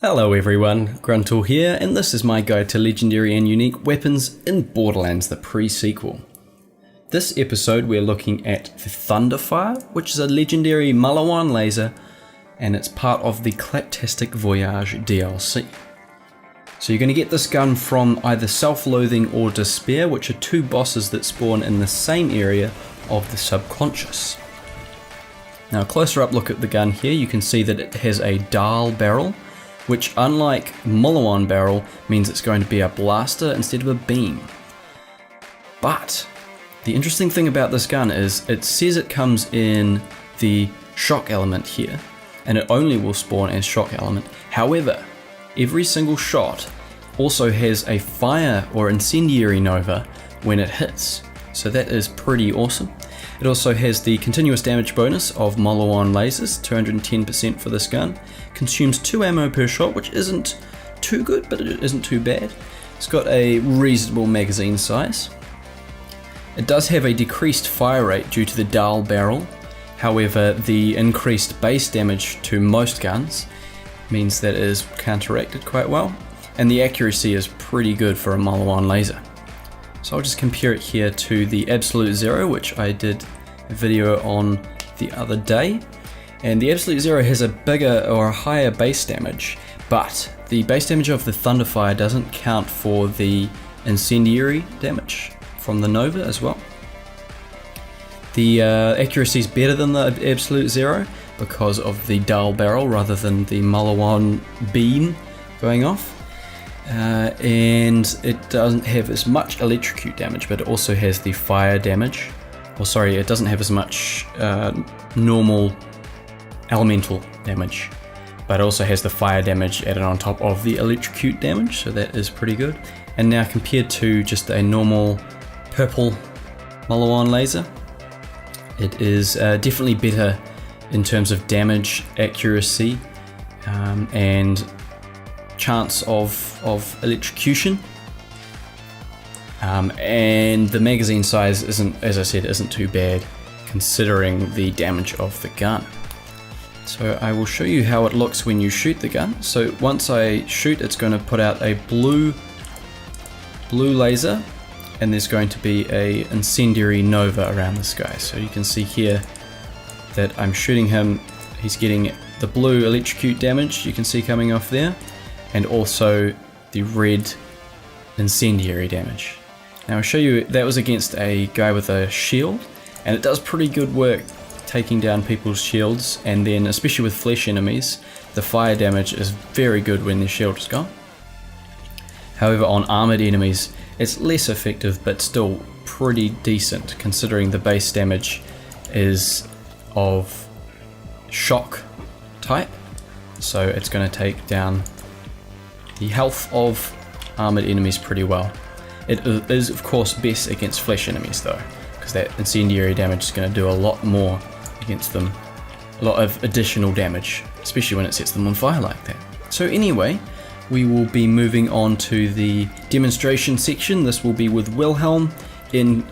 Hello everyone, Gruntle here, and this is my guide to legendary and unique weapons in Borderlands, the pre-sequel. This episode we're looking at the Thunderfire, which is a legendary Maliwan laser, and it's part of the Claptastic Voyage DLC. So you're going to get this gun from either Self-Loathing or Despair, which are two bosses that spawn in the same area of the subconscious. Now a closer up look at the gun here, you can see that it has a dial barrel, which unlike Maliwan barrel means it's going to be a blaster instead of a beam. But the interesting thing about this gun is it says it comes in the shock element here, and it only will spawn as shock element. However, every single shot also has a fire or incendiary nova when it hits, so that is pretty awesome. It also has the continuous damage bonus of Maliwan lasers, 210% for this gun. Consumes 2 ammo per shot, which isn't too good, but it isn't too bad. It's got a reasonable magazine size. It does have a decreased fire rate due to the dial barrel. However, the increased base damage to most guns means that it is counteracted quite well. And the accuracy is pretty good for a Maliwan laser. So I'll just compare it here to the Absolute Zero, which I did a video on the other day. And the Absolute Zero has a bigger or a higher base damage, but the base damage of the Thunderfire doesn't count for the incendiary damage from the Nova as well. The accuracy is better than the Absolute Zero because of the dial barrel rather than the Maliwan beam going off. And it doesn't have as much electrocute damage, but it also has the fire damage. Or sorry, it doesn't have as much normal elemental damage, but it also has the fire damage added on top of the electrocute damage, so that is pretty good. And now compared to just a normal purple Maliwan laser, it is definitely better in terms of damage, accuracy, and chance of electrocution, and the magazine size isn't, as I said, isn't too bad considering the damage of the gun. So I will show you how it looks when you shoot the gun. So once I shoot, it's going to put out a blue laser, and there's going to be a incendiary nova around this guy. So you can see here that I'm shooting him, he's getting the blue electrocute damage you can see coming off there, and also the red incendiary damage. Now I'll show you, that was against a guy with a shield, and it does pretty good work taking down people's shields, and then especially with flesh enemies, the fire damage is very good when their shield is gone. However, on armoured enemies, it's less effective, but still pretty decent considering the base damage is of shock type, so it's going to take down the health of armoured enemies pretty well. It is of course best against flesh enemies though, because that incendiary damage is going to do a lot more against them, a lot of additional damage, especially when it sets them on fire like that. So anyway, we will be moving on to the demonstration section. This will be with Wilhelm in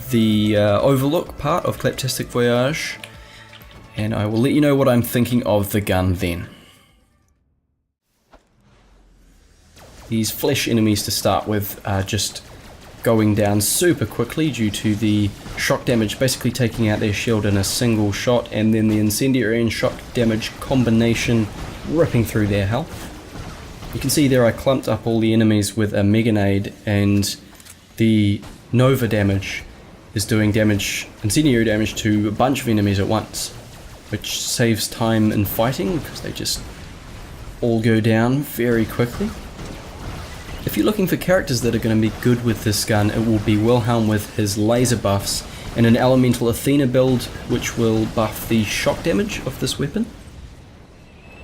the overlook part of Claptastic Voyage, and I will let you know what I'm thinking of the gun then. These flesh enemies to start with are just going down super quickly due to the shock damage basically taking out their shield in a single shot, and then the incendiary and shock damage combination ripping through their health. You can see there I clumped up all the enemies with a Mega Nade, and the Nova damage is doing damage, incendiary damage to a bunch of enemies at once, which saves time in fighting because they just all go down very quickly. If you're looking for characters that are going to be good with this gun, it will be Wilhelm with his laser buffs and an elemental Athena build which will buff the shock damage of this weapon.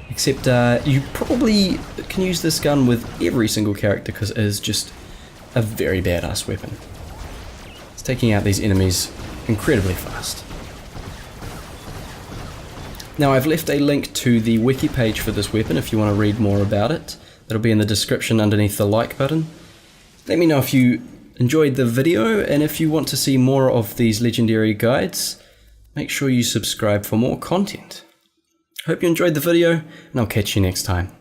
Except you probably can use this gun with every single character because it is just a very badass weapon. It's taking out these enemies incredibly fast. Now I've left a link to the wiki page for this weapon if you want to read more about it. That'll be in the description underneath the like button. Let me know if you enjoyed the video, and if you want to see more of these legendary guides, make sure you subscribe for more content. Hope you enjoyed the video, and I'll catch you next time.